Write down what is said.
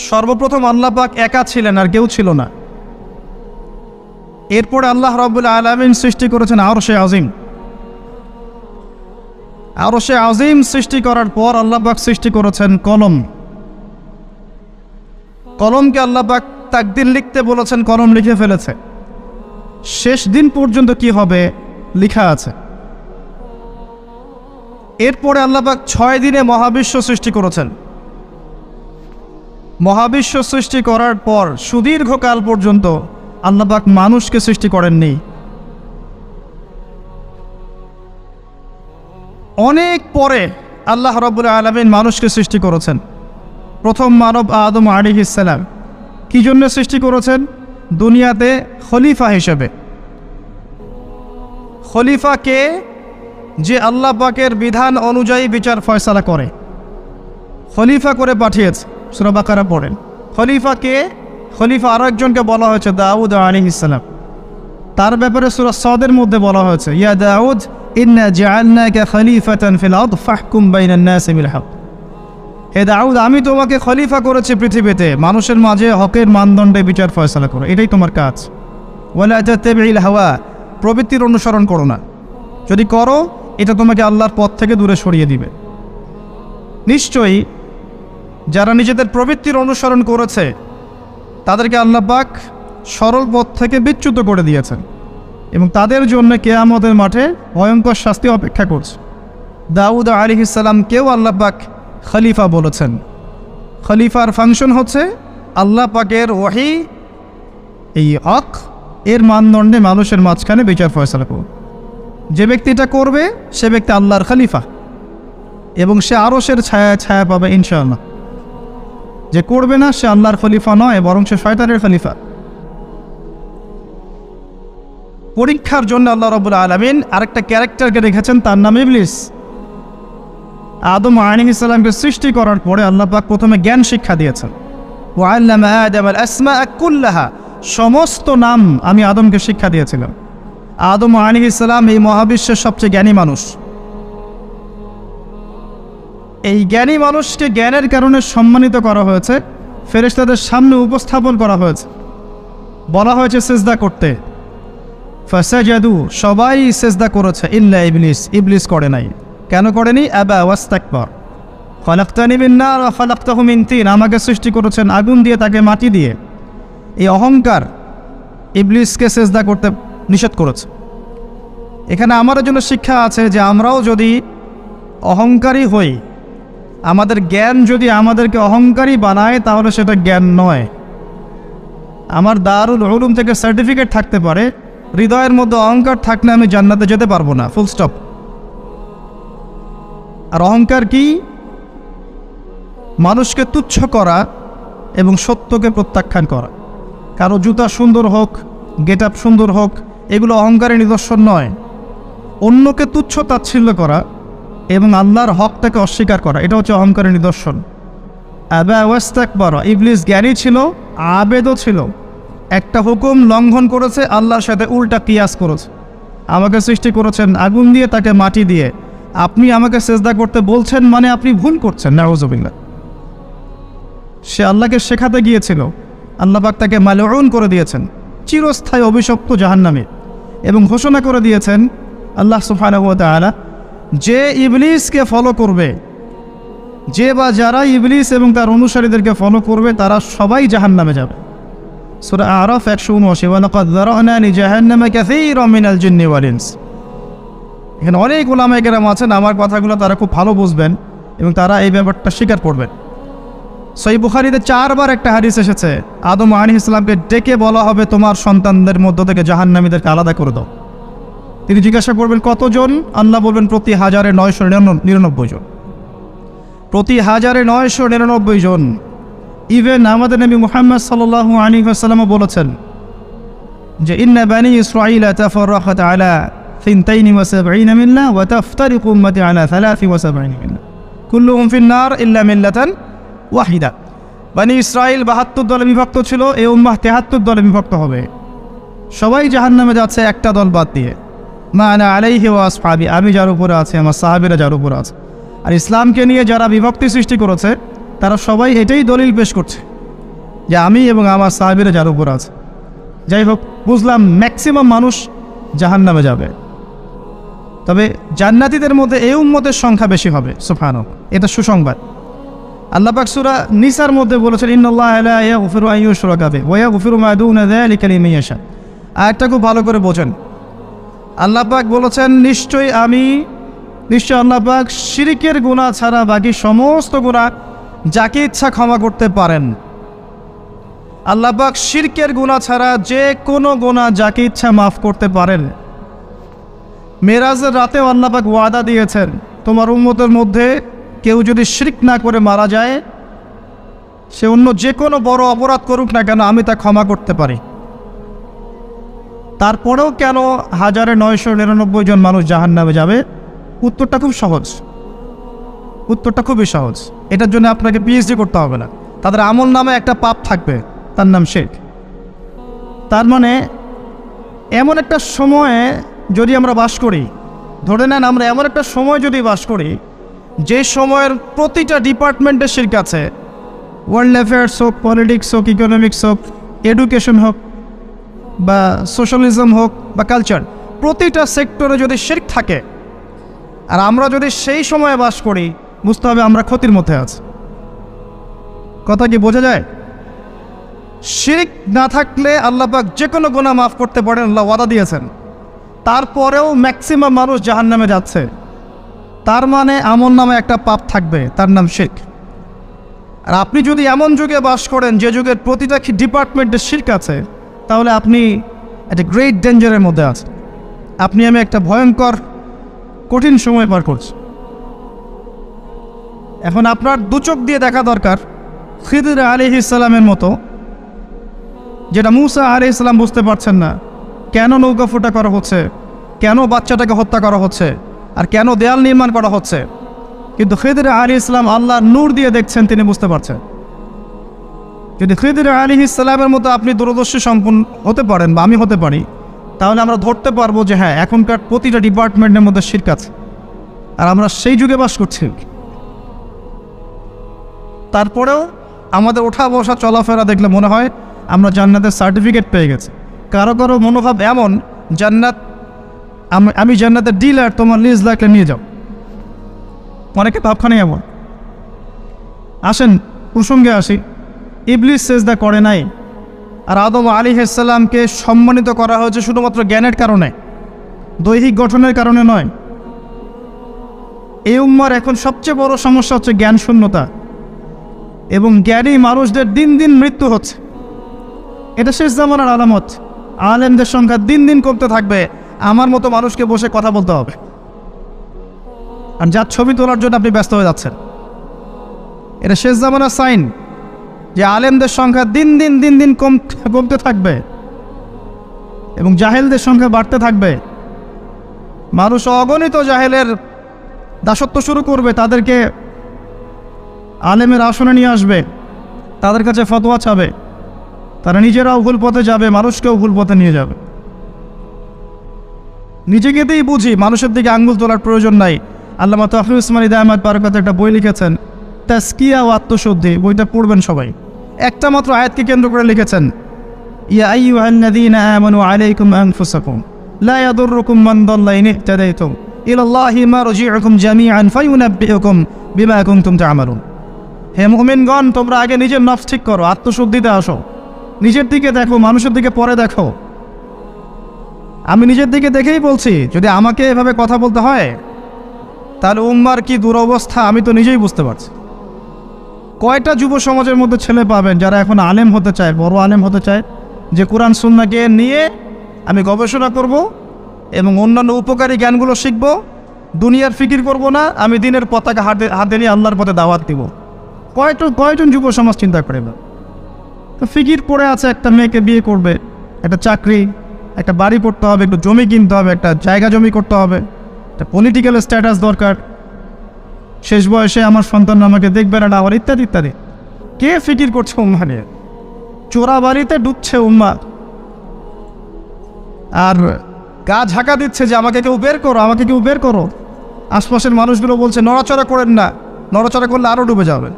সর্বপ্রথম আল্লাহ পাক একা ছিলেন, আর কেউ ছিল না। এরপরে আল্লাহ রাব্বুল আলামিন সৃষ্টি করেছেন আরশে আজিম। আরশে আজিম সৃষ্টি করার পর আল্লাহ পাক সৃষ্টি করেছেন কলম। কলমকে আল্লাহ পাক তাকদীর লিখতে বলেছেন, কলম লিখে ফেলেছে। শেষ দিন পর্যন্ত কি হবে লেখা আছে। এরপরে আল্লাহ পাক 6 দিনে মহাবিশ্ব সৃষ্টি করেছেন। মহাবিশ্ব সৃষ্টি করার পর সুদীর্ঘকাল পর্যন্ত আল্লাহ পাক মানুষকে সৃষ্টি করেননি। অনেক পরে আল্লাহ রাব্বুল আলামিন মানুষকে সৃষ্টি করেছেন। প্রথম মানব আদম আলাইহিস সালাম কি জন্য সৃষ্টি করেছেন? দুনিয়াতে খলিফা হিসেবে। খলিফাকে যে আল্লাহ পাকের বিধান অনুযায়ী বিচার ফয়সালা করে, খলিফা করে পাঠিয়েছে। সূরা বাকারা পড়েন। খলিফাকে, খলিফা আরো একজনকে বলা হয়েছে দাউদ আলাইহিস সালাম। তার ব্যাপারে সূরা সাদের মধ্যে বলা হয়েছে, ইয়া দাউদ ইন্না জাআলনাকা খলিফাতান ফিল আরদ ফাহকুম বাইনান নাসি বিল হক। হে দাউদ, আমি তোমাকে খলিফা করেছি পৃথিবীতে, মানুষের মাঝে হকের মানদণ্ডে বিচার ফয়সালা করো, এটাই তোমার কাজ। ওয়ালা তাতাবিল হাওয়া, প্রবৃত্তির অনুসরণ করো না। যদি করো এটা তোমাকে আল্লাহর পথ থেকে দূরে সরিয়ে দিবে। নিশ্চয়ই যারা নিজেদের প্রবৃত্তির অনুসরণ করেছে তাদেরকে আল্লাহ পাক সরল পথ থেকে বিচ্যুত করে দিয়েছেন এবং তাদের জন্য কিয়ামতের মাঠে ভয়ঙ্কর শাস্তি অপেক্ষা করছে। দাউদ আলাইহিস সালামকেও আল্লাহ পাক খলিফা বলেছেন। খলিফার ফাংশন হচ্ছে আল্লাহ পাকের ওহী, এই হক এর মানদণ্ডে মানুষের মাঝখানে বিচার ফয়সালা করবে। যে ব্যক্তি এটা করবে সে ব্যক্তি আল্লাহর খলিফা এবং সে আরশের ছায়া ছায়া পাবে ইনশাআল্লাহ। যে করবে না সে আল্লাহর খলিফা নয়, বরং সে শয়তানের খলিফা। পরীক্ষার জন্য আল্লাহ রাব্বুল আলামিন আরেকটা ক্যারেক্টারকে রেখেছেন, তার নাম ইবলিস। আদম আলাইহিস সালামকে সৃষ্টি করার পরে আল্লাহ পাক প্রথমে জ্ঞান শিক্ষা দিয়েছেন। ওয়া আল্লামা আদামাল আসমাআ কুল্লাহা, সমস্ত নাম আমি আদমকে শিক্ষা দিয়েছিলাম। আদম আলাইহিস সালাম এই মহাবিশ্বের সবচেয়ে জ্ঞানী মানুষ। এই জ্ঞানী মানুষকে জ্ঞানের কারণে সম্মানিত করা হয়েছে, ফেরেশতাদের সামনে উপস্থাপন করা হয়েছে, বলা হয়েছে সিজদা করতে। ফাসাজাদু, সবাই সিজদা করেছে, ইল্লা ইবলিস, ইবলিস করে নাই। কেন করেনি? আবা ওয়াস্তাকবার। খালাকতানি মিন নার ওয়া খালাকতাহু মিন তিন, আমাকে সৃষ্টি করেছেন আগুন দিয়ে, তাকে মাটি দিয়ে। এই অহংকার ইবলিসকে সিজদা করতে নিষেধ করেছে। এখানে আমার জন্য শিক্ষা আছে যে আমরাও যদি অহংকারী হই, আমাদের জ্ঞান যদি আমাদেরকে অহংকারী বানায়, তাহলে সেটা জ্ঞান নয়। আমার দারুল উলুম থেকে সার্টিফিকেট থাকতে পারে, হৃদয়ের মধ্যে অহংকার থাকলে আমি জান্নাতে যেতে পারবো না, ফুল স্টপ। আর অহংকার কি? মানুষকে তুচ্ছ করা এবং সত্যকে প্রত্যাখ্যান করা। কারো জুতা সুন্দর হোক, গেট আপ সুন্দর হোক, এগুলো অহংকারের নিদর্শন নয়। অন্যকে তুচ্ছ তাচ্ছিল্য করা এবং আল্লাহর হকটাকে অস্বীকার করা, এটা হচ্ছে অহংকারের নিদর্শন। আবা ওয়াস্তাকবার, ইবলিস জ্ঞানী ছিল, আবেদও ছিল। একটা হুকুম লঙ্ঘন করেছে, আল্লাহর সাথে উল্টা কিয়াস করেছে। আমাকে সৃষ্টি করেছেন আগুন দিয়ে, তাকে মাটি দিয়ে, আপনি আমাকে সেজদা করতে বলছেন মানে আপনি ভুল করছেন। নাউযুবিল্লাহ। সে আল্লাহকে শেখাতে গিয়েছিল, আল্লাহ পাক তাকে মালউন করে দিয়েছেন, চিরস্থায়ী অভিশপ্ত জাহান্নামে, এবং ঘোষণা করে দিয়েছেন আল্লাহ সুবহানাহু ওয়া তাআলা, যে ইবলিসকে ফলো করবে, যে বা যারা ইবলিস এবং তার অনুসারীদেরকে ফলো করবে, তারা সবাই জাহান্নামে যাবে। সূরা আরাফ 179, ওয়া লাকাদ যারানা লিজাহান্নামা কাসীরাম মিনাল জিন্নি ওয়াল ইনস। এখানে অনেক উলামায়ে কেরাম আছেন, আমার কথাগুলো তারা খুব ভালো বুঝবেন এবং তারা এই ব্যাপারটা স্বীকার করবেন। সহিহ বুখারীতে 4 বার একটা হাদিস এসেছে, আদম আলাইহিস সালামকে ডেকে বলা হবে, তোমার সন্তানদের মধ্য থেকে জাহান্নামীদেরকে আলাদা করে দাও। তিনি জিজ্ঞাসা করবেন কতজন? আল্লাহ বলবেন প্রতি 1999 জন। প্রতি 1999 জন। ইভেন আমাদের নবী মুহাম্মদ সাল্লাল্লাহু আলাইহি ওয়াসাল্লাম বলেছেন যে ইন্না বানি ইসরাঈলা তাফাররাকাত আলা 72 মিল্লা ওয়া তাফতারিকু উম্মতি আলা 73 মিল্লা কুল্লুহুম ফিন নার ইল্লা মিল্লাতান ওয়াহিদা। বানি ইসরাঈল 72 দলে বিভক্ত ছিল, এই উম্মাহ 73 দলে বিভক্ত হবে। সবাই জাহান্নামে যাচ্ছে একটা দল বাদ দিয়ে। মা আনা আলাইহি ওয়া আসহাবি, আমি যার উপরে আছি, আমার সাহাবীরা যার উপরে আছে। আর ইসলামকে নিয়ে যারা বিভক্তি সৃষ্টি করেছে তারা সবাই এটাই দলিল পেশ করছে যে আমি এবং আমার সাহাবীরা যার উপর আছে। যাই হোক, বুঝলাম ম্যাক্সিমাম মানুষ জাহান্নামে যাবে, তবে জান্নাতীদের মধ্যে এই উম্মতের সংখ্যা বেশি হবে। সুবহানাল্লাহ, এটা সুসংবাদ। আল্লাহ পাক সূরা নিসার মধ্যে বলেছেন, ইন্নাল্লাহা লা ইয়াগফিরু আন ইউশরাকা বিহি ওয়া ইয়াগফিরু মা দুনা যালিকা লিমান ইয়াশা। আয়াতটা খুব ভালো করে বোঝেন। আল্লাহ পাক বলেছেন, নিশ্চয় আল্লাহ পাক শিরকের গুনাহ ছাড়া বাকি সমস্ত গুনাহ যাকে ইচ্ছা ক্ষমা করতে পারেন। আল্লাহ পাক শিরকের গুনাহ ছাড়া যে কোনো গুনাহ যাকে ইচ্ছা মাফ করতে পারেন। মেরাজের রাতেও আল্লাহ পাক ওয়াদা দিয়েছেন, তোমার উম্মতের মধ্যে কেউ যদি শিরক না করে মারা যায়, সে অন্য যে কোনো বড় অপরাধ করুক না কেন, আমি তা ক্ষমা করতে পারি। তারপরেও কেন 1999 জন মানুষ জাহান্নামে যাবে? উত্তরটা খুব সহজ, উত্তরটা খুবই সহজ। এটার জন্য আপনাকে পিএইচডি করতে হবে না। তাদের আমল নামে একটা পাপ থাকবে, তার নাম শিরক। তার মানে এমন একটা সময়ে যদি আমরা বাস করি, ধরে নেন আমরা এমন একটা সময় যদি বাস করি যে সময়ের প্রতিটা ডিপার্টমেন্টের শিরক আছে, ওয়ার্ল্ড অ্যাফেয়ার্স হোক, পলিটিক্স হোক, ইকোনমিক্স হোক, এডুকেশন হোক, বা সোশ্যালিজম হোক বা কালচার, প্রতিটা সেক্টরে যদি শিরক থাকে, আর আমরা যদি সেই সময়ে বাস করি, বুঝতে হবে আমরা ক্ষতির মধ্যে আছি। কথা কি বোঝা যায়? শিরক না থাকলে আল্লাহ পাক যে কোনো গুনাহ মাফ করতে পারেন, আল্লাহ ওয়াদা দিয়েছেন। তারপরেও ম্যাক্সিমাম মানুষ জাহান্নামে যাচ্ছে, তার মানে আমল নামে একটা পাপ থাকবে, তার নাম শিরক। আর আপনি যদি এমন যুগে বাস করেন যে যুগের প্রতিটা ডিপার্টমেন্টে শিরক আছে, তাহলে আপনি একটা গ্রেট ডেঞ্জারের মধ্যে আছেন। আপনি আমি একটা ভয়ঙ্কর কঠিন সময় পার করছি। এখন আপনার দু চোখ দিয়ে দেখা দরকার খিদির আলাইহিস সালামের মতো, যেটা মুসা আলাইহিস সালাম বুঝতে পারছেন না, কেন নৌকা ফুটা করা হচ্ছে, কেন বাচ্চাটাকে হত্যা করা হচ্ছে, আর কেন দেয়াল নির্মাণ করা হচ্ছে। কিন্তু খিদির আলাইহিস সালাম আল্লাহর নূর দিয়ে দেখছেন, তিনি বুঝতে পারছেন। যদি খিদির আলাইহিস সালামের মতো আপনি দূরদর্শী সম্পন্ন হতে পারেন বা আমি হতে পারি, তাহলে আমরা ধরতে পারবো যে হ্যাঁ, এখনকার প্রতিটা ডিপার্টমেন্টের মধ্যে শিরক আছে, আর আমরা সেই যুগে বাস করছি। তারপরেও আমাদের ওঠা বসা চলাফেরা দেখলে মনে হয় আমরা জান্নাতের সার্টিফিকেট পেয়ে গেছি। কারো কারো মনোভাব এমন, জান্নাত, আমি জান্নাতের ডিলার, তোমার লিজ লাগলে নিয়ে যাও। অনেকে ভাবখানে এমন। আসেন প্রসঙ্গে আসি। ইবলিস সেজদা করে নাই, আর আদম আলাইহিস সালামকে সম্মানিত করা হয়েছে শুধুমাত্র জ্ঞানের কারণে, দৈহিক গঠনের কারণে নয়। এই উম্মার এখন সবচেয়ে বড় সমস্যা হচ্ছে জ্ঞান শূন্যতা, এবং জ্ঞানী মানুষদের দিন দিন মৃত্যু হচ্ছে। এটা শেষ জামানার আলামত। আলেমদের সংখ্যা দিন দিন কমতে থাকবে। আমার মতো মানুষকে বসে কথা বলতে হবে, আর যার ছবি তোলার জন্য আপনি ব্যস্ত হয়ে যাচ্ছেন। এটা শেষ জামানার সাইন যে আলেমদের সংখ্যা দিন দিন কমতে থাকবে, এবং জাহেলদের সংখ্যা বাড়তে থাকবে। মানুষ অগণিত জাহেলের দাসত্ব শুরু করবে, তাদেরকে আলেমের আসনে নিয়ে আসবে, তাদের কাছে ফতোয়া চাবে, তারা নিজেরাও ভুল পথে যাবে, মানুষকেও ভুল পথে নিয়ে যাবে। নিজেকেতেই বুঝি, মানুষের দিকে আঙ্গুল তোলার প্রয়োজন নাই। আল্লামা তাকরির উসমানী দায়মাত বারাকাত একটা বই লিখেছেন, তাজকিয়া ও আত্মশুদ্ধি। বইটা পড়বেন সবাই। একটা মাত্র আয়াতকে কেন্দ্র করে লিখেছেন, ইয়া আইয়ুহাল্লাযীনা আমানু আলাইকুম আনফুসাকুম লা ইয়াদুররুকুম মান দাল্লা ইন ইহতাদাইতুম ইলাল্লাহি মারজিউকুম জামিআন ফায়ুনাব্বিউকুম বিমা কুনতুম তা'মালুন। হে মুমিনগণ, তোমরা আগে নিজের নফস ঠিক করো, আত্মশুদ্ধিতে আসো, নিজের দিকে দেখো, মানুষের দিকে পরে দেখো। আমি নিজের দিকে দেখেই বলছি, যদি আমাকে এভাবে কথা বলতে হয় তাহলে উম্মার কি দুরবস্থা আমি তো নিজেই বুঝতে পারছি। কয়টা যুব সমাজের মধ্যে ছেলে পাবেন যারা এখন আলেম হতে চায়, বড় আলেম হতে চায়, যে কোরআন সুন্নাহকে নিয়ে আমি গবেষণা করব এবং অন্যান্য উপকারী জ্ঞানগুলো শিখব, দুনিয়ার ফিকির করব না, আমি দিনের পতাকা হাতে নিয়ে আল্লাহর পথে দাওয়াত দিব। কয়জন যুব সমাজ চিন্তা করে? তো ফিকির পড়ে আছে, একটা মেয়েকে বিয়ে করবে, একটা চাকরি, একটা বাড়ি করতে হবে, একটু জমি কিনতে হবে, একটা জায়গা জমি করতে হবে, একটা পলিটিক্যাল স্ট্যাটাস দরকার, শেষ বয়সে আমার সন্তান আমাকে দেখবে না, আবার ইত্যাদি ইত্যাদি। কে ফিকির করছে উম্মা নিয়ে? চোরা বাড়িতে ডুবছে উম্মা, আর গা ঝাঁকা দিচ্ছে যে আমাকে কেউ বের করো, আমাকে কেউ বের করো। আশপাশের মানুষগুলো বলছে নড়াচড়া করেন না, নড়াচড়া করলে আরও ডুবে যাবে।